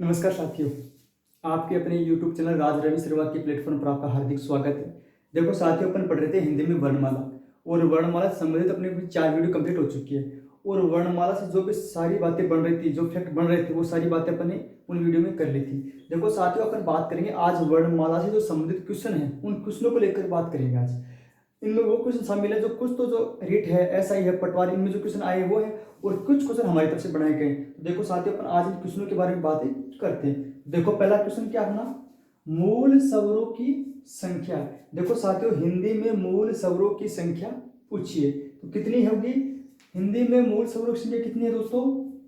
नमस्कार साथियों, आपके अपने YouTube चैनल राज रवि श्रीवास्तव के प्लेटफॉर्म पर आपका हार्दिक स्वागत है। देखो साथियों, अपन पढ़ रहे थे हिंदी में वर्णमाला और वर्णमाला से संबंधित अपने 4 वीडियो कंप्लीट हो चुकी है। और वर्णमाला से जो भी सारी बातें बन रही थी, जो फैक्ट बन रहे थे, वो सारी बातें अपन ने उन वीडियो में कर ली थी। देखो साथियों, अपन बात करेंगे आज वर्णमाला से जो संबंधित क्वेश्चन है, उन क्वेश्चनों को लेकर बात करेंगे आज। इनमें वो क्वेश्चन शामिल है जो कुछ तो जो रीट है, SI है, पटवारी, इनमें जो क्वेश्चन आए वो है और कुछ क्वेश्चन हमारी तरफ से बनाए गए। तो देखो साथियों, अपन आज इन क्वेश्चनों के बारे में बातें करते हैं। देखो पहला क्वेश्चन क्या अपना, मूल स्वरों की संख्या। देखो साथियों, हिंदी में मूल स्वरों की संख्या पूछिए तो कितनी होगी। हिंदी में मूल स्वरों की संख्या कितनी है दोस्तों?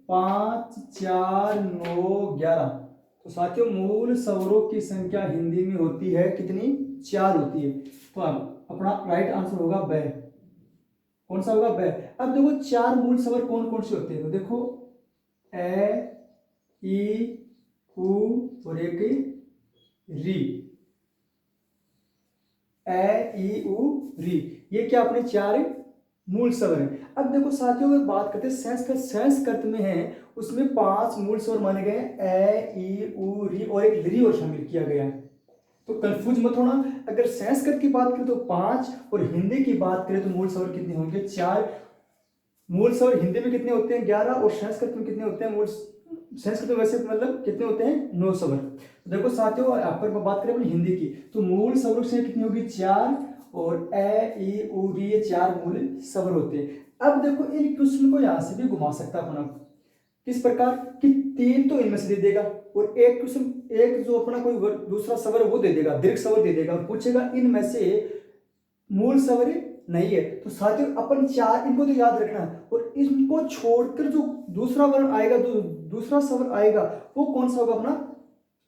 5, 4, 9, 11। तो साथियों, मूल स्वरों की संख्या हिंदी में होती है कितनी? 4 होती है। तो अब अपना राइट आंसर होगा ब। कौन सा होगा? ब। अब देखो 4 मूल स्वर कौन कौन से होते हैं, तो देखो ए, ई, उ और एक री। ए, ई, उ, री, ये क्या अपने 4 मूल स्वर हैं। अब देखो साथियों, अगर बात करते हैं संस्कृत में है, उसमें 5 मूल स्वर माने गए हैं, ए, ई, उ, री और एक री और शामिल किया गया है। तो कंफ्यूज मत होना। अगर संस्कृत की बात करें तो 5 और हिंदी की बात करें तो मूल स्वर कितने होंगे? 4। मूल स्वर हिंदी में कितने होते हैं? 11। और संस्कृत में कितने होते हैं? संस्कृत में वैसे मतलब कितने होते हैं? 9 स्वर। तो देखो साथियों, यहाँ पर बात करें अपनी हिंदी की तो मूल स्वर से कितनी होगी? 4। और ए, ई, उ, री, ये 4 मूल स्वर होते हैं। अब देखो इन क्वेश्चन को यहाँ से भी घुमा सकता अपना, किस प्रकार कि 3 तो इनमें से दे देगा और एक क्वेश्चन, एक जो अपना कोई दूसरा स्वर वो दे देगा, दीर्घ स्वर दे देगा और पूछेगा इनमें से मूल स्वर नहीं है। तो साथियों अपन 4 इनको तो याद रखना है और इनको छोड़कर जो दूसरा वर्ण आएगा, दूसरा स्वर आएगा, वो कौन सा होगा? अपना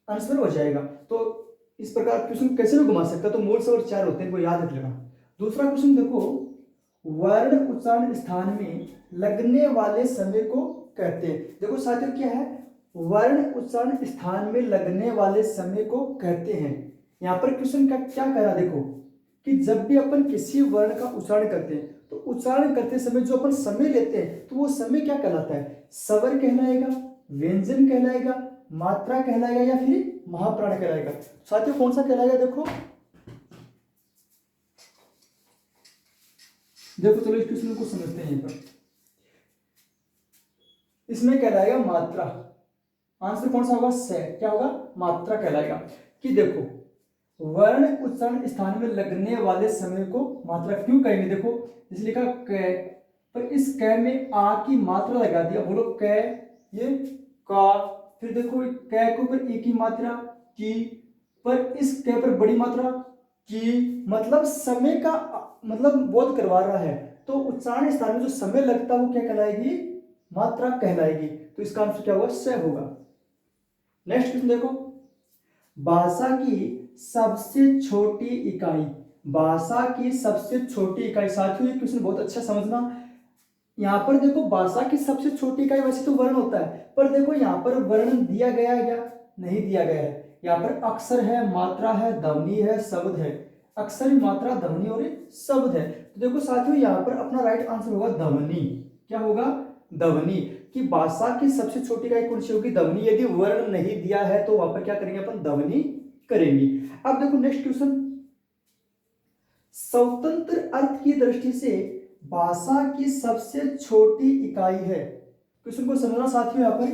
आंसर हो जाएगा। तो इस प्रकार क्वेश्चन कैसे भी घुमा सकता, तो मूल स्वर 4 होते हैं, इनको याद रख लेना। दूसरा क्वेश्चन देखो, वर्ण उच्चारण स्थान में लगने वाले समय को कहते हैं। देखो साथियों, क्या है? वर्ण उच्चारण स्थान में लगने वाले समय को कहते हैं। यहां पर क्वेश्चन का क्या करा, देखो कि जब भी अपन किसी वर्ण का उच्चारण करते हैं तो उच्चारण करते समय जो अपन समय लेते हैं तो वो समय क्या कहलाता है? स्वर कहलाएगा, व्यंजन कहलाएगा, मात्रा कहलाएगा या फिर महाप्राण कहलाएगा? साथियों कौन सा कहलाएगा? देखो चलो इस क्वेश्चन को समझते हैं। यहाँ पर इसमें कहलाएगा मात्रा। आंसर कौन सा होगा? से। क्या होगा? मात्रा कहलाएगा। कि देखो वर्ण उच्चारण स्थान में लगने वाले समय को मात्रा क्यों कहेंगे? देखो जैसे लिखा क, पर इस क में आ की मात्रा लगा दिया, बोलो क, ये का। फिर देखो क के ऊपर ई की मात्रा की, पर इस क पर बड़ी मात्रा की, मतलब समय का मतलब बोध करवा रहा है। तो उच्चारण स्थान में जो समय लगता है वो क्या कहलाएगी? मात्रा कहलाएगी। तो इसका आंसर क्या होगा? स होगा। नेक्स्ट क्वेश्चन देखो, भाषा की सबसे छोटी इकाई। भाषा की सबसे छोटी इकाई। साथियों ये क्वेश्चन बहुत अच्छा समझना। यहां पर देखो भाषा की सबसे छोटी इकाई वैसे तो वर्ण होता है, पर देखो यहां पर वर्ण दिया गया है या नहीं दिया गया है? यहां पर अक्षर है, मात्रा है, ध्वनि है, शब्द है। अक्षर, मात्रा, ध्वनि और शब्द है। तो देखो साथियों, यहां पर अपना राइट आंसर होगा ध्वनि। क्या होगा? ध्वनि। कि भाषा की सबसे छोटी इकाई कौन सी होगी? ध्वनि। यदि वर्ण नहीं दिया है तो वहां पर क्या करेंगे अपन? ध्वनि करेंगे। अब देखो नेक्स्ट क्वेश्चन, स्वतंत्र अर्थ की दृष्टि से भाषा की सबसे छोटी इकाई है। क्वेश्चन को समझना साथियों। यहां पर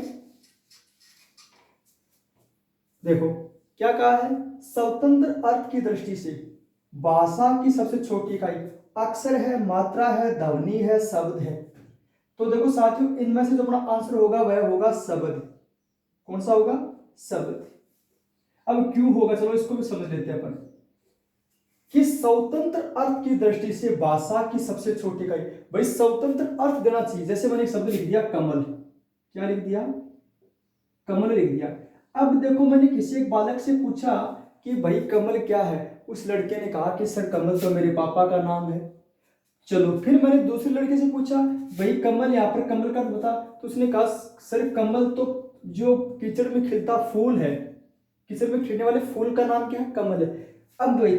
देखो क्या कहा है? स्वतंत्र अर्थ की दृष्टि से भाषा की सबसे छोटी इकाई अक्षर है, मात्रा है, ध्वनि है, शब्द है। तो देखो साथियों, इनमें से जो अपना आंसर होगा वह होगा शब्द। कौन सा होगा? शब्द। अब क्यों होगा, चलो इसको भी समझ लेते हैं अपन। कि स्वतंत्र अर्थ की दृष्टि से भाषा की सबसे छोटी इकाई, भाई स्वतंत्र अर्थ देना चाहिए। जैसे मैंने एक शब्द लिख दिया कमल। क्या लिख दिया? कमल लिख दिया। अब देखो मैंने किसी एक बालक से पूछा कि भाई कमल क्या है? उस लड़के ने कहा कि सर कमल तो मेरे पापा का नाम है। चलो फिर मैंने दूसरे लड़के से पूछा भाई कमल, यहाँ पर कमल का बता। तो उसने कहा सर कमल तो जो कीचड़ में खिलता फूल है, कीचड़ में खिलने वाले फूल का नाम क्या है? कमल है। अब भाई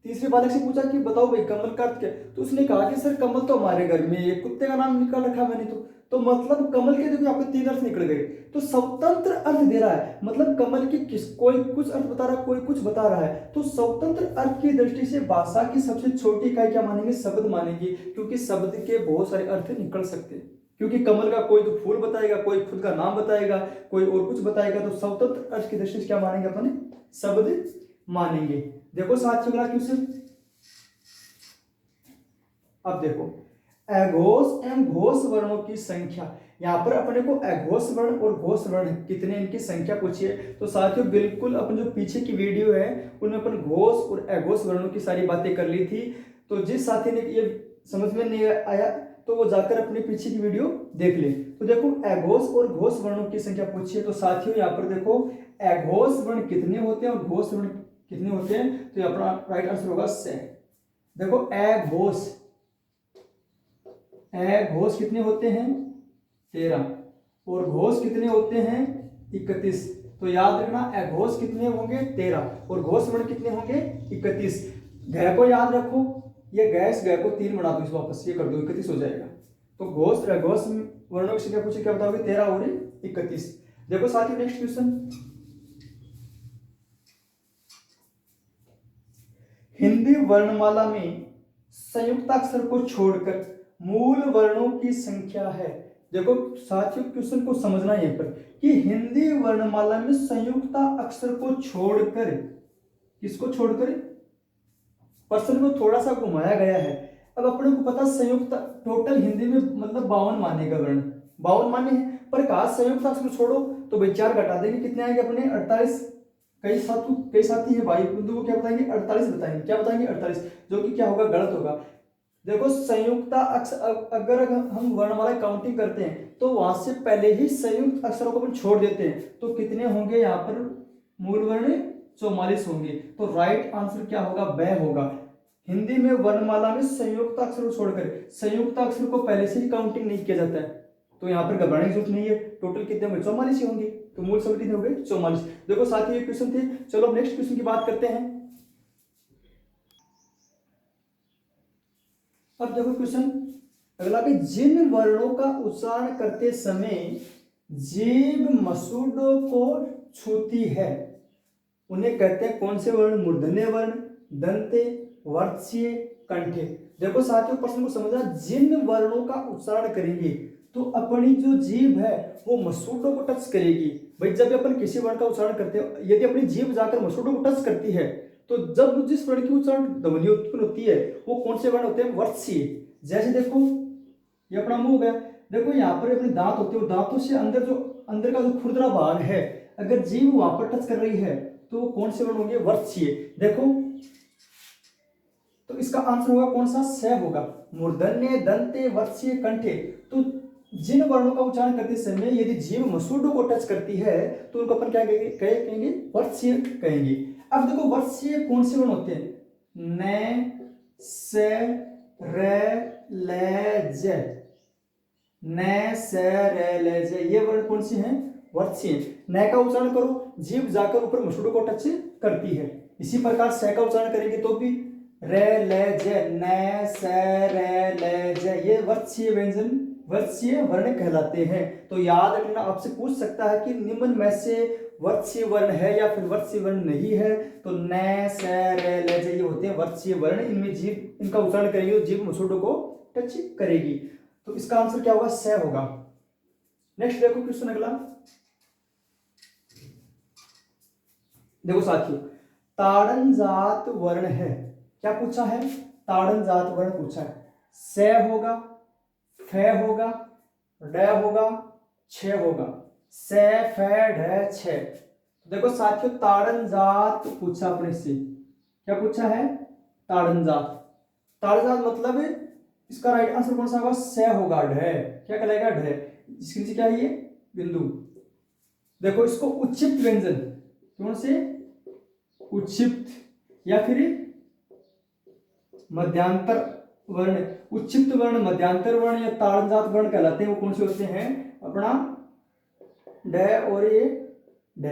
तीसरे बालक से पूछा कि बताओ भाई कमल का अर्थ क्या है? तो उसने कहा कि सर कमल तो हमारे घर में एक कुत्ते का नाम निकाल रखा मैंने तो मतलब कमल के देखो आपके 3 अर्थ निकल गए। तो स्वतंत्र अर्थ दे रहा है, मतलब कमल की किस कोई कुछ अर्थ बता रहा है, कोई कुछ बता रहा है। तो स्वतंत्र अर्थ की दृष्टि से भाषा की सबसे छोटी इकाई क्या मानेंगे? शब्द मानेंगे, क्योंकि शब्द के बहुत सारे अर्थ निकल सकते हैं। क्योंकि कमल का कोई तो फूल बताएगा, कोई खुद का नाम बताएगा, कोई और कुछ बताएगा। तो स्वतंत्र अर्थ की दृष्टि से क्या मानेंगे अपन? शब्द मानेंगे। देखो साथियों अगला क्वेश्चन। अब देखो अघोष एवं घोष वर्णों की संख्या, यहाँ पर अपने को अघोष वर्ण और घोष वर्ण कितने इनकी संख्या पूछी है। तो साथियों बिल्कुल अपन जो पीछे की वीडियो है उनमें अपन घोष और अघोष वर्णों की सारी बातें कर ली थी। तो जिस साथी ने ये समझ में नहीं आया तो वो जाकर अपने पीछे की वीडियो देख ले। तो देखो अघोष और घोष वर्णों की संख्या पूछी है। तो साथियों यहाँ पर देखो अघोष वर्ण कितने होते हैं और घोष वर्ण कितने होते हैं। तो अपना राइट आंसर होगा से। देखो अघोष कितने होते हैं? 13। और घोष कितने होते हैं? 31। तो याद रखना अघोष कितने होंगे? 13। और घोष वर्ण कितने होंगे? 31। घ को याद रखो, ये गैस घ को 3 बना दो, इस वापस ये कर दो, 31 हो जाएगा। तो घोष अघोष वर्णों की संख्या पूछे, क्या बताओगे? 13 और 31। देखो साथियों नेक्स्ट क्वेश्चन। हिंदी वर्णमाला में संयुक्ताक्षर को छोड़कर मूल वर्णों की संख्या है। देखो साथियों क्वेश्चन को समझना यहाँ पर कि हिंदी वर्णमाला में संयुक्त अक्षर को छोड़कर, किसको छोड़कर? प्रश्न को थोड़ा सा घुमाया गया है। अब अपने को पता संयुक्त टोटल हिंदी में मतलब 52 माने का वर्ण, 52 माने हैं, पर कहा संयुक्त अक्षर छोड़ो तो भाई 4 घटा देंगे, कितने आएंगे अपने? 48। कई साथी है भाई बिंदु को क्या बताएंगे? 48 बताएंगे। क्या बताएंगे? 48, जो कि क्या होगा? गलत होगा। देखो संयुक्त अक्षर अगर हम वर्णमाला काउंटिंग करते हैं तो वहां से पहले ही संयुक्त अक्षरों को अपन छोड़ देते हैं। तो कितने होंगे यहाँ पर? मूल वर्ण 44 होंगे। तो राइट आंसर क्या होगा? ब होगा। हिंदी में वर्णमाला में संयुक्त अक्षर को छोड़कर संयुक्त अक्षर को पहले से ही काउंटिंग नहीं किया जाता है। तो यहाँ पर घबराने की जरूरत नहीं है। टोटल कितने होंगे? 44 ही होंगे। तो मूल शब्द कितने हो गए? 44। देखो साथ ही क्वेश्चन थे। चलो अब नेक्स्ट क्वेश्चन की बात करते हैं। अब देखो क्वेश्चन अगला कि जिन वर्णों का उच्चारण करते समय जीभ मसूड़ों को छूती है उन्हें कहते हैं कौन से वर्ण? मूर्धन्य वर्ण, दंते, वर्त्सीय, कंठे। देखो साथियों प्रश्न को समझना, जिन वर्णों का उच्चारण करेंगे तो अपनी जो जीभ है वो मसूड़ों को टच करेगी। भाई जब अपन किसी वर्ण का उच्चारण करते हैं, यदि अपनी जीभ जाकर मसूड़ों को टच करती है तो जब जिस वर्ण की उच्चारण ध्वनि उत्पन्न होती है वो कौन से वर्ण होते हैं? वर्त्सीय। जैसे देखो ये अपना मुंह हो गया, देखो यहाँ पर अपने दांत होते हैं, दांतों से अंदर का जो खुरदरा भाग है अगर जीभ वहां पर टच कर रही है तो वो कौन से वर्ण होंगे? वर्त्सीय। देखो तो इसका आंसर होगा कौन सा? स होगा। मूर्धन्य, दंते, वर्त्सीय, कंठे। तो जिन वर्णों का उच्चारण करते समय यदि जीभ मसूड़ों को टच करती है तो उनको अपन क्या कहेंगे? वर्त्सीय कहेंगे। अब देखो वर्त्सीय कौन से वर्ण होते हैं? न, से, रे, ले, जे। न, से, रे, ले, जे, ये वर्ण कौन से हैं? वर्त्सीय। न का उच्चारण करो, जीभ जाकर ऊपर मसूड़ों को टच करती है। इसी प्रकार से का उच्चारण करेंगे तो भी रे, ले, जे, न, से, रे, ले, जे, ये वर्त्सीय व्यंजन, वर्त्सीय वर्ण कहलाते हैं। तो याद रखना, आपसे पूछ सकता है कि निम्न में से वर्त्सीय वर्ण है या फिर वर्त्सीय वर्ण नहीं है। तो न, से, रे, ले, जे ये होते हैं वर्त्सीय वर्ण। इनमें जीभ इनका उच्चारण करेंगे तो जीभ मसूड़ों को टच करेगी। तो इसका आंसर क्या होगा? स होगा। नेक्स्ट देखो क्वेश्चन अगला। देखो साथियों ताड़न जात वर्ण है, क्या पूछा है? ताड़न जात वर्ण पूछा है। स होगा, फ होगा, ड होगा, छ होगा। स, फ, ढ, छ। देखो साथियों ताड़न जात पूछा अपने से, क्या पूछा है? ताड़न जात। ताड़न जात मतलब इसका राइट आंसर कौन सा होगा? स होगा। ढ क्या कहलाएगा? ढ। इसके नीचे क्या है? ये बिंदु। देखो इसको उच्चिप्त व्यंजन, कौन से? उच्चिप्त या फिर मध्यांतर वर्ण। उच्चिप्त वर्ण, मध्यांतर वर्ण या ताड़नजात वर्ण कहलाते हैं। वो कौन से होते हैं? अपना ड और ये ड।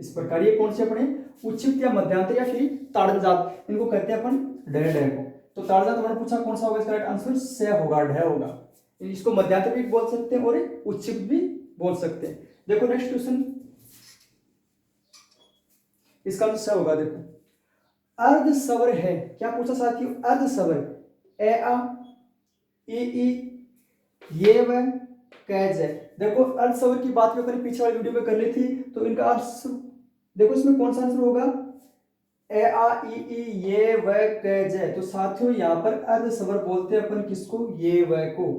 इस प्रकार ये कौन से अपने उच्चिप्त या मध्यांतर या फिर ताड़नजात, इनको कहते हैं अपन ढ ढ को। तो ताड़जात वर्ण पूछा कौन सा होगा, इसका राइट आंसर स होगा, ढ होगा। इसको मध्यांत भी बोल सकते हैं और उच्छिक भी बोल सकते हैं। देखो नेक्स्ट क्वेश्चन, इसका आंसर स होगा। देखो अर्ध स्वर है, क्या पूछा साथियों, अर्ध स्वर, ए आ ई ये व कैज है। देखो अर्ध स्वर की बात भी अपने पीछे वाली वीडियो में कर ली थी, तो इनका अर्थ देखो इसमें कौन सा आंसर होगा, ए आ ई ये व कैज है। तो साथियों यहाँ पर अर्ध स्वर बोलते हैं अपन किसको, ये व को,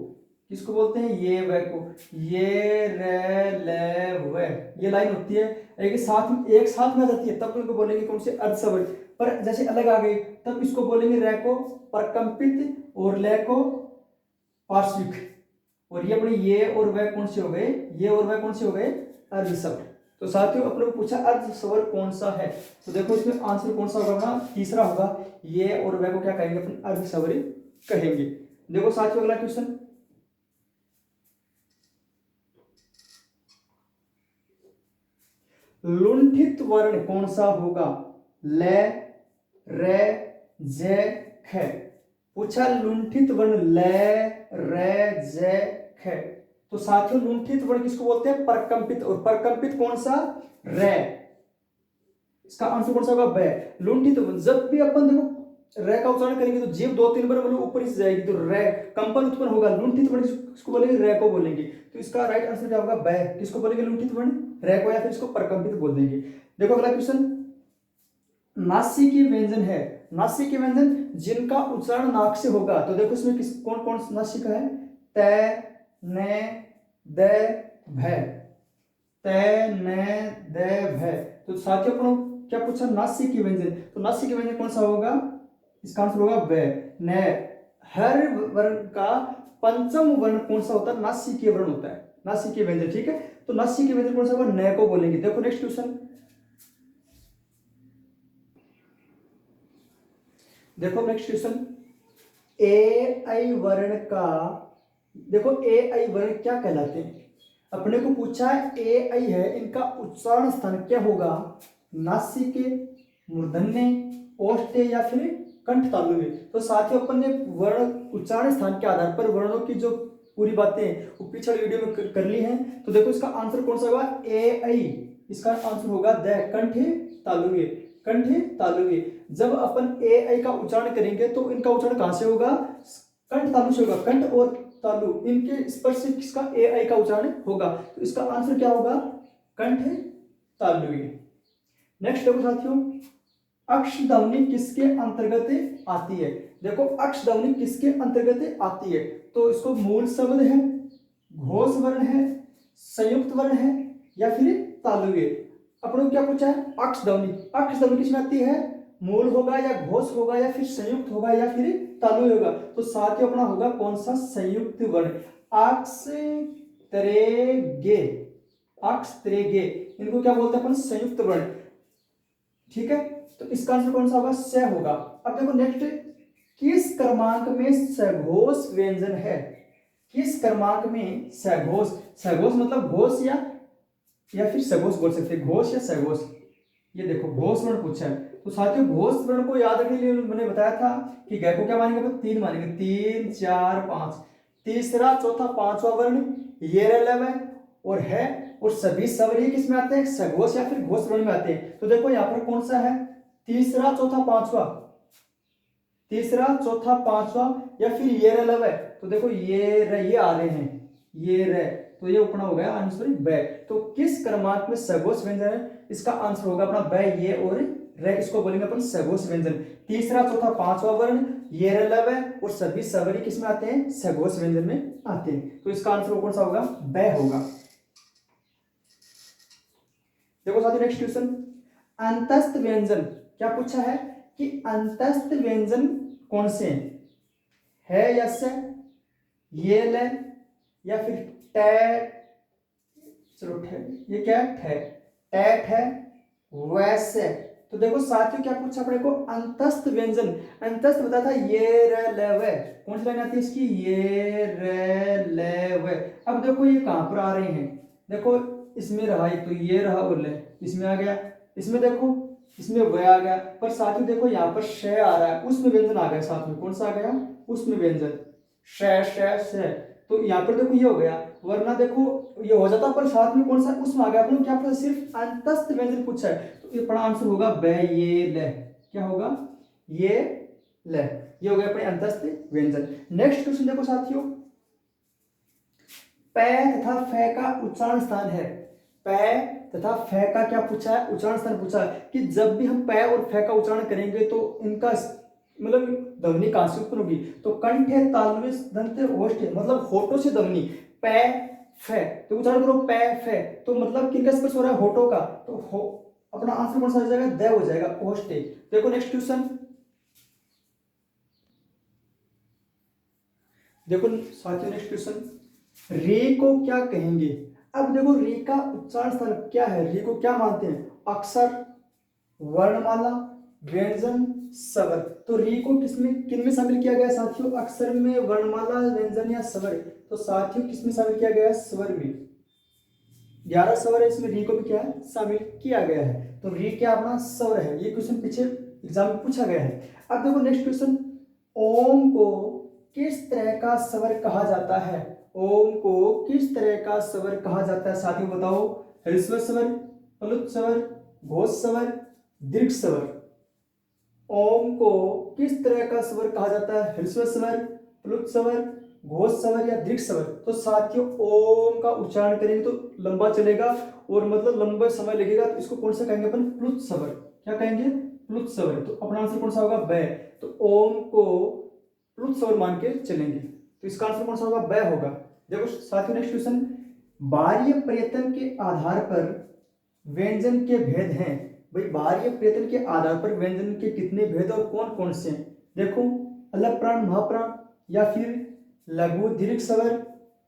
किसको बोलते हैं, ये व को, ये रे ले व, ये लाइन होती है एक साथ में आ जाती है, तब उनको बोलेंगे कौन से, अर्ध स्वर। पर जैसे अलग आ गई तब इसको बोलेंगे रे को परकंपित और ले को पार्श्विक। और ये अपने ये और वह कौन से हो गए, ये और वह कौन से हो गए, अर्ध स्वर। तो साथियों अपने को पूछा अर्ध स्वर कौन सा है, तो देखो इसमें आंसर कौन सा होगा अपना, तीसरा होगा, ये और वह को क्या कहेंगे अपन, अर्ध स्वर कहेंगे। देखो साथियों अगला क्वेश्चन, लुंठित वर्ण कौन सा होगा, ले रे जे ख। पूछा लुंठित वर्ण ले रे जे ख। तो साथियों लुंठित वर्ण किसको बोलते हैं, परकंपित, और परकंपित कौन सा, रे। इसका आंसर कौन सा होगा, ब। लुंठित जब भी अपन देखो रे का उच्चारण करेंगे तो जीभ 2-3 बार मतलब ऊपर ही से जाएगी, तो रे कंपन उत्पन्न होगा। लुंठित वर्ण किसको बोलेंगे, रे को बोलेंगे। तो इसका राइट आंसर क्या होगा, ब। किसको बोलेंगे लुंठित वर्ण, रे को, या फिर इसको परकंपित बोल देंगे। देखो अगला क्वेश्चन, नासिकी व्यंजन है, नासिकी व्यंजन जिनका उच्चारण नाक से होगा। तो देखो इसमें किस कौन कौन नासिका है, त ने द भ, त ने द भ। तो साथियों अपन क्या पूछा, नासिकी व्यंजन, तो नासिकी व्यंजन कौन सा होगा, इसका आंसर होगा ब। न हर वर्ण का पंचम वर्ण कौन सा होता है, नासिकीय वर्ण होता है, नासिकीय व्यंजन, ठीक है। तो नासिकीय व्यंजन कौन सा होगा, न को बोलेंगे। देखो नेक्स्ट क्वेश्चन, देखो नेक्स्ट क्वेश्चन, ए आई वर्ण का, देखो ए आई वर्ण क्या कहलाते हैं, अपने को पूछा है ए आई है, इनका उच्चारण स्थान क्या होगा, नासिके, मूर्धन्य, ओष्ठे या फिर कंठ तालु में। तो साथियों अपन ने वर्ण उच्चारण स्थान के आधार पर वर्णों की जो पूरी बातें वो पिछले वीडियो में कर ली हैं। तो देखो इसका आंसर कौन सा होगा, ए आई, इसका आंसर होगा द, कंठ तालुवे, कंठ तालुवे। जब अपन ए आई का उच्चारण करेंगे तो इनका उच्चारण कहां से होगा, कंठ तालु से होगा, कंठ और तालु इनके स्पर्श से किसका, ए आई का उच्चारण होगा। तो इसका आंसर क्या होगा, कंठ तालुवे। नेक्स्ट देखो साथियों, अक्ष ध्वनि किसके अंतर्गत आती है। देखो अक्ष ध्वनि किसके अंतर्गत आती है, तो इसको मूल शब्द है, घोष वर्ण है, संयुक्त वर्ण है या फिर तालुव्य। अपन को क्या पूछा है, अक्ष ध्वनि, अक्ष ध्वनि किसमें आती है, मूल होगा या घोष होगा या फिर संयुक्त होगा या फिर तालुव्य होगा। तो साथ ही अपना होगा कौन सा, संयुक्त वर्ण, अक्ष त्रेगे, अक्ष त्रेगे, इनको क्या बोलते हैं अपन, संयुक्त वर्ण, ठीक है। तो इसका आंसर कौन सा होगा, स होगा। अब देखो नेक्स्ट, किस क्रमांक में सघोष व्यंजन है, किस क्रमांक में सघोष, सघोष मतलब घोष या फिर सघोष बोल सकते हैं, घोष या सघोष। ये देखो घोष वर्ण पूछा है, तो साथियों घोष वर्ण को याद रखने के लिए मैंने बताया था कि गै को क्या मानेंगे, 3 मानेंगे, 3 4 5, तीसरा चौथा पांचवा वर्ण ये है और है, और सभी स्वर ही किस में आते हैं, सघोष या फिर घोष वर्ण में आते हैं। तो देखो यहाँ पर कौन सा है, तीसरा चौथा पांचवा, तीसरा चौथा पांचवा या फिर ये है। तो देखो ये आ रहे हैं, ये रे, तो ये अपना हो गया आंसर ब। तो किस क्रमांक में सघोष व्यंजन है, इसका आंसर होगा अपना ब, ये और रे, इसको बोलेंगे अपन सघोष व्यंजन। तीसरा चौथा पांचवा वर्ण ये है और सभी स्वर किस में आते हैं, सघोष व्यंजन में आते हैं। तो इसका आंसर कौन सा होगा, ब होगा। देखो साथियों नेक्स्ट क्वेश्चन, अंतस्थ व्यंजन, क्या पूछा है कि अंतस्थ व्यंजन कौन से है या से, ये ले या फिर टैट, चलो ये क्या है, टैट है, वैसे। तो देखो साथियों क्या पूछा अपने को, अंतस्थ व्यंजन, अंतस्थ बताया था ये रे ले वे, कौन सी लाइन आती है इसकी, ये रे ले वे। अब देखो ये कहां पर आ रहे हैं, देखो इसमें रहा, तो ये रहा और ले, इसमें आ गया, इसमें देखो इसमें व आ गया, पर साथियों देखो यहाँ पर श आ रहा है, उसमें व्यंजन आ गया साथ में, कौन सा आ गया, उसमें व्यंजन, श। तो यहाँ पर देखो ये हो गया, वरना देखो ये हो जाता, पर साथ में कौन सा उसमें आ गया। अपन क्या पूछा, सिर्फ अंतस्थ व्यंजन पूछा है, तो ये अपना आंसर होगा ब ये ल। क्या होगा, ये ल। ये हो गया अपने अंतस्थ व्यंजन। नेक्स्ट क्वेश्चन देखो साथियों, प तथा फ का उच्चारण स्थान है। प तथा फ का क्या पूछा है, उच्चारण स्थान पूछा है कि जब भी हम प और फ का उच्चारण करेंगे तो इनका मतलब ध्वनि कहां से उत्पन्न होगी, तो कंठे तालव्य दंत ओष्ठे, मतलब होठों से ध्वनि। प फ, तो उच्चारण करो प फ, तो मतलब किनका स्पर्श हो रहा है, होठों का, तो हो अपना आंसर कौन सा हो जाएगा, द हो जाएगा, ओष्ठे। देखो नेक्स्ट क्वेश्चन, देखो साथियों नेक्स्ट क्वेश्चन, रे को क्या कहेंगे। अब देखो रे का उच्चारण स्थान क्या है, रे को क्या मानते हैं, अक्षर, वर्णमाला, व्यंजन, स्वर। तो रे को किसमें किन में शामिल किया गया साथियों, अक्षर में, वर्णमाला, व्यंजन या स्वर। तो साथियों किसमें शामिल किया गया है, स्वर में। 11 स्वर है, इसमें री को भी क्या है, शामिल किया गया है। तो री क्या अपना स्वर है, ये क्वेश्चन पीछे एग्जाम में पूछा गया है। अब देखो नेक्स्ट क्वेश्चन, ओम को किस तरह का स्वर कहा जाता है, ओम को किस तरह का स्वर कहा जाता है साथियों बताओ, ह्रस्व स्वर, प्लुत स्वर, घोष स्वर, दीर्घ स्वर। ओम को किस तरह का स्वर कहा जाता है, ह्रस्व स्वर, प्लुत स्वर, घोष स्वर या दीर्घ स्वर। तो साथियों ओम का उच्चारण करेंगे तो लंबा चलेगा और मतलब लंबा समय लगेगा, तो इसको कौन सा कहेंगे अपन, प्लुत स्वर। क्या कहेंगे, प्लुत स्वर। तो अपना आंसर कौन सा होगा, ब। तो ओम को प्लुत स्वर मान के चलेंगे, तो इसका आंसर कौन सा होगा, ब होगा। देखो साथियों नेक्स्ट क्वेश्चन, बाह्य प्रयत्न के आधार पर व्यंजन के भेद हैं। भाई बाह्य प्रयत्न के आधार पर व्यंजन के कितने भेद और कौन कौन से हैं, देखो अलग प्राण, महाप्राण, या फिर लघु दीर्घ स्वर,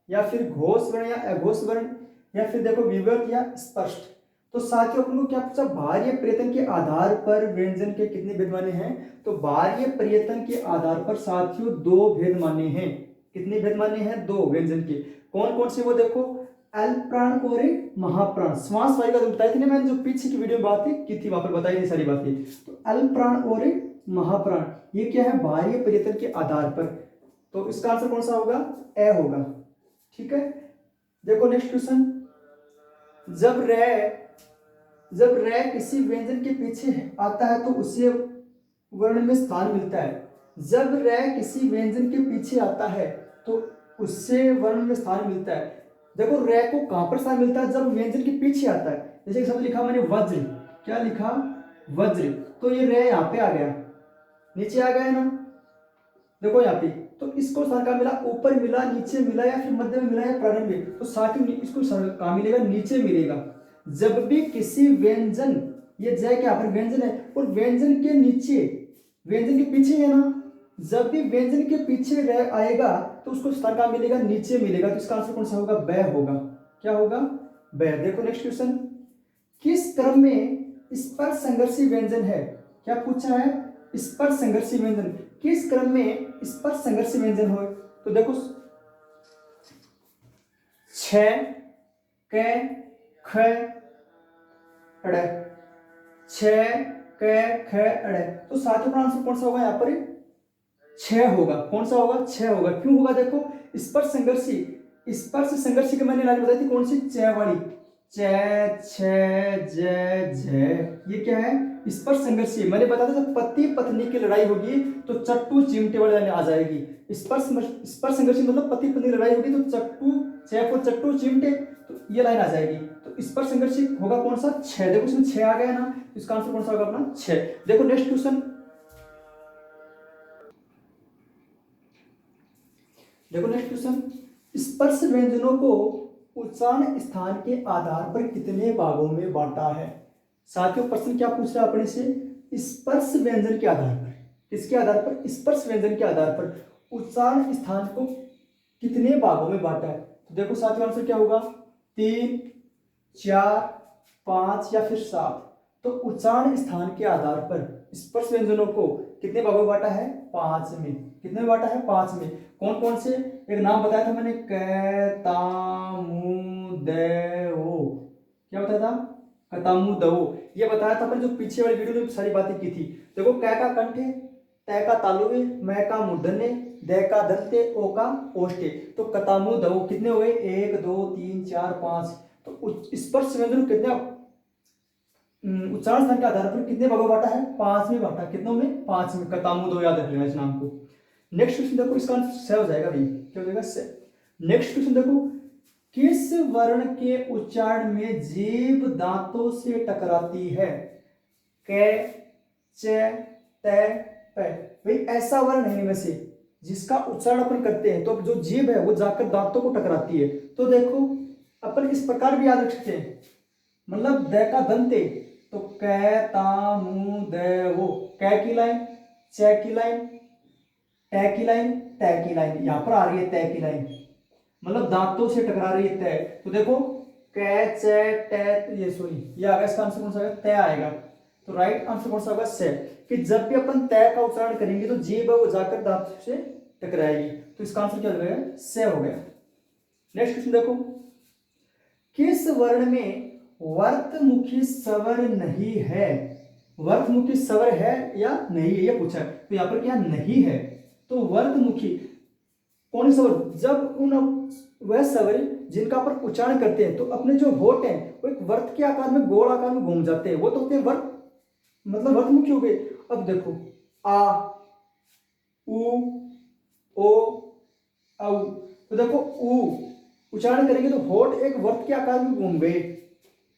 या फिर घोष वर्ण या अघोष वर्ण, या फिर देखो विवर्त या स्पष्ट। तो साथियों अपन को क्या पूछा, बाह्य प्रयत्न के आधार पर व्यंजन के कितने भेद माने हैं, तो बाह्य प्रयत्न के आधार पर साथियों 2 भेद माने हैं। कितने भेद माने हैं, 2 व्यंजन के। कौन कौन से, वो देखो अल्प प्राण और महाप्राण। श्वास वायु का तो बताई थी ना मैंने, जो पीछे की वीडियो में बातें की थी वहां पर बताई थी सारी बातें। तो अल्प प्राण और महाप्राण, ये क्या है, बाह्य प्रयत्न के आधार पर। तो इसका आंसर कौन सा होगा, ए होगा। ठीक है, देखो नेक्स्ट क्वेश्चन, जब रे किसी व्यंजन के पीछे आता है तो उसे वर्ण में स्थान मिलता है। जब रे किसी व्यंजन के पीछे आता है तो उससे वर्ण में स्थान मिलता है। देखो रे को कहां पर स्थान मिलता है, जब व्यंजन के पीछे आता है। जैसे शब्द लिखा मैंने वज्र, क्या लिखा, वज्र, तो ये रे यहाँ पे आ गया, नीचे आ गया ना, देखो यहाँ पे। तो इसको स्थान कहाँ मिला, ऊपर मिला, नीचे मिला, या फिर मध्य में मिला, या प्रारंभ में। तो साथ ही इसको कहाँ मिलेगा, नीचे मिलेगा। जब भी किसी व्यंजन, ये जय क्या पर व्यंजन है, और व्यंजन के नीचे, व्यंजन के पीछे है ना, जब भी व्यंजन के पीछे रह आएगा तो उसको स्थान कहाँ मिलेगा, नीचे मिलेगा। तो इसका आंसर कौन सा होगा, ब होगा। क्या होगा, ब। देखो नेक्स्ट क्वेश्चन, किस क्रम में स्पर्श संघर्षी व्यंजन है। क्या पूछा है, स्पर्श संघर्षी व्यंजन किस क्रम में स्पर्श संघर्षी व्यंजन हो। तो देखो छ, क, ख, अड़, छ, क, ख, अड़। तो साथियों का आंसर कौन सा होगा, यहाँ पर 6 होगा। कौन सा होगा, 6 होगा। क्यों होगा, देखो स्पर्श संघर्षी, स्पर्श संघर्षी की मैंने लाइन बताई थी, कौन सी, च वाली, च, छ, ज, झ। ये क्या है, स्पर्श संघर्षी। मैंने बताया था जब पति पत्नी की लड़ाई होगी तो चट्टू चिमटे वाली लाइन आ जाएगी। स्पर्श संघर्षी मतलब पति पत्नी लड़ाई होगी तो चट्टू, छ को चट्टू चिमटे, तो ये लाइन आ जाएगी। तो स्पर्श संघर्षी होगा कौन सा, 6। देखो इसमें 6 आ गया ना, तो इसका आंसर कौन सा होगा अपना 6। देखो नेक्स्ट क्वेश्चन, देखो नेक्स्ट क्वेश्चन, स्पर्श व्यंजनों को उच्चारण स्थान के आधार पर कितने भागों में बांटा है। साथियों प्रश्न क्या पूछ रहा है अपने से, स्पर्श व्यंजन के आधार पर, किसके आधार पर, स्पर्श व्यंजन के आधार पर उच्चारण स्थान को कितने भागों में बांटा है। तो देखो साथियों आंसर क्या होगा, 3, 4, 5 या फिर 7। तो उच्चारण स्थान के आधार पर स्पर्श व्यंजनों को कितने भागों में बांटा है, 5 में। कितने में बांटा है, 5 में। कौन कौन से, एक नाम बताया था मैंने, क, ता, मु, दे, ओ। क्या बताया था, कतामू दो, ये बताया था अपन जो पीछे वाली वीडियो में सारी बातें की थी। देखो कै का कंठ है, तै का तालु है, मै का मूर्धन्य, दै का दंते, ओ का ओष्ठे। तो कतामू दो कितने हुए, 1 2 3 4 5। तो स्पर्श व्यंजन कितने उच्चारण स्थान के आधार पर कितने भागों बांटा है, 5 में बांटा। कितनों में, 5 में। कतामू दो याद रख लेना इस नाम को। नेक्स्ट क्वेश्चन देखो, इसका आंसर से हो जाएगा भाई, क्या हो जाएगा से। नेक्स्ट क्वेश्चन देखो, किस वर्ण के उच्चारण में जीभ दांतों से टकराती है, कै, च, तै, पै। भाई ऐसा वर्ण है इनमें से जिसका उच्चारण अपन करते हैं तो जो जीभ है वो जाकर दांतों को टकराती है। तो देखो अपन इस प्रकार भी याद रख सकते हैं, मतलब द का दंते, तो कै ता मू द वो, कै की लाइन, च की लाइन, टै की लाइन, तै की लाइन, यहां पर आ रही है तै की लाइन, मतलब दांतों से टकरा रही है तै। तो देखो कै च टै, ये सॉरी ये आएगा, इसका आंसर कौन सा आएगा, तै आएगा। तो राइट आंसर कौन सा होगा, से। कि जब भी अपन तै का उच्चारण करेंगे तो जीभ है वो जाकर दांत से टकराएगी। तो इसका आंसर क्या हो गया, से हो गया। नेक्स्ट क्वेश्चन देखो, किस वर्ण में वर्तमुखी स्वर नहीं है, वर्तमुखी स्वर है या नहीं है ये पूछा है। तो यहां पर क्या नहीं है, तो वर्तमुखी कौन स्वर, जब उन वह स्वर जिनका अपन उच्चारण करते हैं तो अपने जो होठ हैं वो एक वर्त के आकार में, गोल आकार में घूम जाते हैं, वो तो होते हैं वर्त, मतलब वर्तमुखी हो गए। अब देखो आ, उ, ओ, औ। तो देखो उ उच्चारण करेंगे तो होठ एक वर्त के आकार में घूम गए,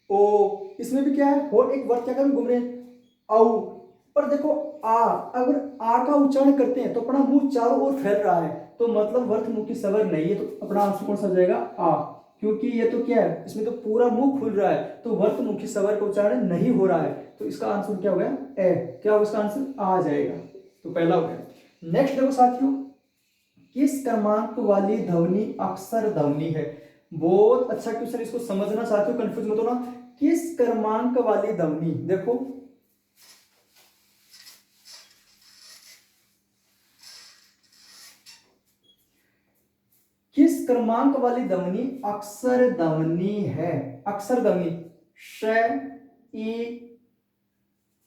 ओ इसमें भी क्या है, होठ एक वर्त के आकार में घूम रहे हैं, औ। पर देखो आ, अगर आ का उच्चारण करते हैं तो अपना मुंह चारों ओर फैल रहा है, तो मतलब वर्तमुखी स्वर नहीं है। तो अपना आंसर कौन सा हो जाएगा, आ, क्योंकि ये तो क्या है, इसमें तो पूरा मुंह खुल रहा है, तो वर्तमुखी स्वर का उच्चारण नहीं हो रहा है। तो इसका आंसर क्या हो गया, ए। क्या होगा इसका आंसर, आ जाएगा। तो पहला हो गया। नेक्स्ट देखो साथियों, किस क्रमांक वाली ध्वनि अक्षर ध्वनि है। बहुत अच्छा क्वेश्चन, इसको समझना साथियों, कंफ्यूज मत होना। किस क्रमांक वाली ध्वनि, देखो किस क्रमांक वाली ध्वनि अक्षर ध्वनि है, अक्षर ध्वनि, श, ई,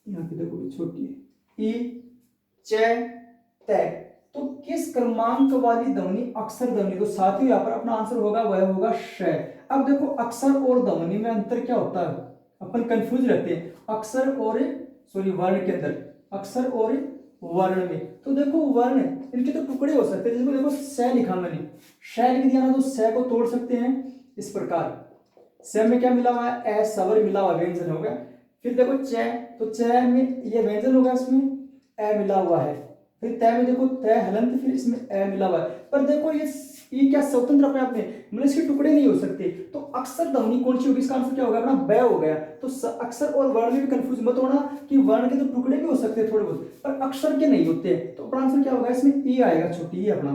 यहां पे देखो छोटी है, ई, च, तै। तो किस क्रमांक वाली ध्वनि अक्षर ध्वनि, तो साथियों यहां पर अपना आंसर होगा वह होगा श। अब देखो अक्षर और ध्वनि में अंतर क्या होता है, अपन कंफ्यूज रहते हैं अक्षर और सॉरी वर्ण के अंदर, अक्षर और वर्ण में। तो देखो वर्ण इनके तो टुकड़े हो सकते हैं, जैसे देखो स लिखा मैंने, श लिख दिया ना, तो स को तोड़ सकते हैं इस प्रकार, स में क्या मिला हुआ है, ए स्वर मिला हुआ, व्यंजन हो गया। फिर देखो च, तो च में ये व्यंजन होगा, इसमें ए मिला हुआ है। फिर तय में देखो तय हलंत, फिर इसमें ए मिला हुआ है। पर देखो ये क्या स्वतंत्र अपने आप में, मतलब इसके टुकड़े नहीं हो सकते। तो अक्षर ध्वनि कौन सी होगी, इसका आंसर क्या होगा अपना ब हो गया। तो अक्षर और वर्ण में भी कंफ्यूज मत होना कि वर्ण के तो टुकड़े भी हो सकते हैं थोड़े बहुत, पर अक्षर के नहीं होते। तो अपना आंसर क्या होगा, इसमें ई आएगा, छोटी ई अपना,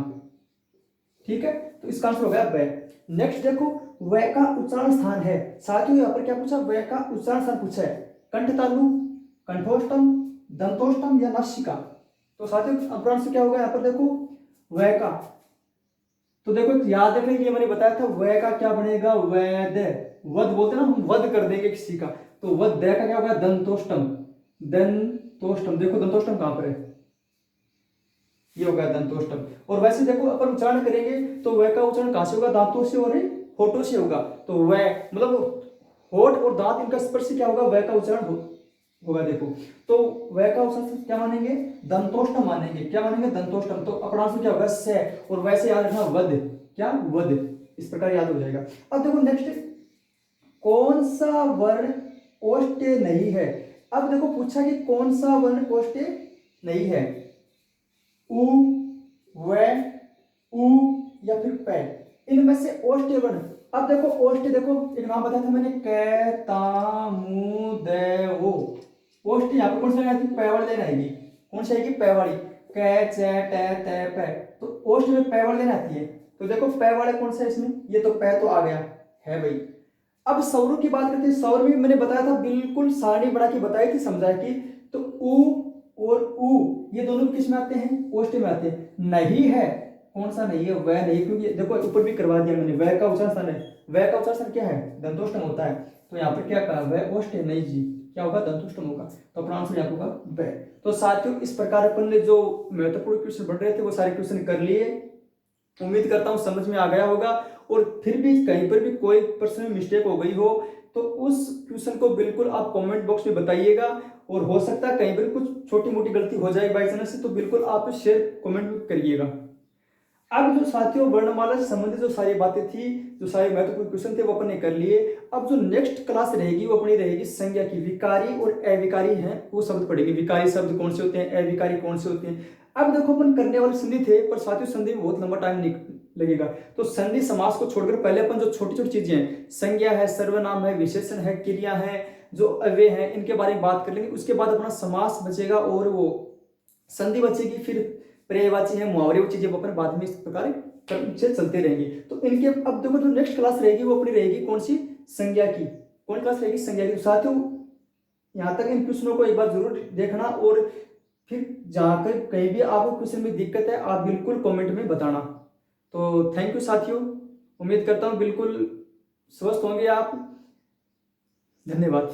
ठीक है। तो इसका आंसर हो गया ब। नेक्स्ट देखो, व का उच्चारण स्थान है, साथियों यहाँ पर क्या पूछा, व का उच्चारण स्थान पूछा है, कंठ तालु, कंठोष्टम, दंतोष्टम या नासिका। तो साथियों अपना आंसर क्या होगा यहाँ पर, देखो व का, तो देखो याद रखने के लिए मैंने बताया था व का क्या बनेगा, वैद, वध बोलते ना हम, वध कर देंगे किसी का, तो वध, द का क्या होगा, दंतोष्टम, दंतोष्टम। देखो दंतोष्टम कहां पर है, ये होगा दंतोष्टम। और वैसे देखो अपन उच्चारण करेंगे तो वह का उच्चारण कहां से होगा, दांतों से और होठों से होगा। तो वह मतलब होठ और दांत इनका स्पर्श क्या होगा, वह का उच्चारण होगा। देखो तो वह का उच्चारण क्या मानेंगे, दंतोष्टम मानेंगे, क्या मानेंगे, दंतोष्टम। तो अपना आंसर क्या होगा, से। और वैसे याद रखना वध, क्या वध, इस प्रकार याद हो जाएगा। अब देखो नेक्स्ट, कौन सा वर्ण ओष्ठ्य नहीं है। अब देखो पूछा कि कौन सा वर्ण ओष्ठ्य नहीं है, उ, व, उ या फिर पै, इनमें से ओष्ठ्य वर्ण। अब देखो ओष्ठ्य, देखो एक नाम बताया था मैंने, कै, ता, मू, द, वो। ओष्ठ्य यहाँ पर कौन सी लेना आएगी, पै वाली लेना आएगी। कौन सी आएगी, पै वाली, कै, च, टे, तै, पै। तो ओष्ठ्य में पै वाली लेना आती है। तो देखो पै वाले कौन सा है इसमें, ये तो पै तो आ गया है भाई। अब स्वरों की बात करते हैं, स्वर भी मैंने बताया था, बिल्कुल सारणी बना के बताई थी, समझाया कि तो उ और उ ये दोनों किस में आते हैं, ओष्ठ्य में आते हैं। नहीं है कौन सा नहीं है, वह नहीं, क्योंकि देखो ऊपर भी करवा दिया मैंने, वह का उच्चारण स्थान है, वह का उच्चारण स्थान क्या है, दंतोष्टम होता है। तो यहाँ पर क्या कहा, वह ओष्ठ है, नहीं जी, क्या होगा, दंतोष्टम होगा। तो अपना आंसर यहाँ होगा वह। तो साथियों इस प्रकार अपन ने जो महत्वपूर्ण क्वेश्चन बन रहे थे वो सारे क्वेश्चन कर लिए। उम्मीद करता हूँ समझ में आ गया होगा। और फिर भी कहीं पर भी कोई प्रश्न में मिस्टेक हो गई हो तो उस क्वेश्चन को बिल्कुल आप कमेंट बॉक्स में बताइएगा। और हो सकता है कहीं पर कुछ छोटी मोटी गलती हो जाए बाई चांस से, तो बिल्कुल आप शेयर कमेंट में करिएगा। अब जो साथियों वर्णमाला से संबंधित जो सारी बातें थी, जो सारे महत्वपूर्ण क्वेश्चन थे वो अपन ने कर लिए। अब जो नेक्स्ट क्लास रहेगी वो अपनी रहेगी संज्ञा की। विकारी और अविकारी हैं वो शब्द पढ़ेंगे। विकारी शब्द कौन से होते हैं, अविकारी कौन से होते हैं। अब देखो अपन करने वाले संधि थे, पर साथियों संधि में बहुत लंबा टाइम लगेगा। तो संधि समास को छोड़कर पहले अपन जो छोटी छोटी चीजें हैं, संज्ञा है, सर्वनाम है, विशेषण है, क्रिया है, जो अव्यय है, इनके बारे में बात कर लेंगे। उसके बाद अपना समास बचेगा और वो संधि बचेगी, फिर पर्यायवाची है, मुहावरे चीजें अपन बाद में इस प्रकार से चलते रहेंगे। तो इनके अब देखो जो नेक्स्ट क्लास रहेगी वो अपनी रहेगी कौन सी, संज्ञा की। कौन क्लास रहेगी, संज्ञा की। साथियों यहाँ तक इन क्वेश्चनों को एक बार जरूर देखना, और फिर जाकर कहीं भी आपको क्वेश्चन में दिक्कत है आप बिल्कुल कमेंट में बताना। तो थैंक यू साथियों, उम्मीद करता हूँ बिल्कुल स्वस्थ होंगे आप। धन्यवाद।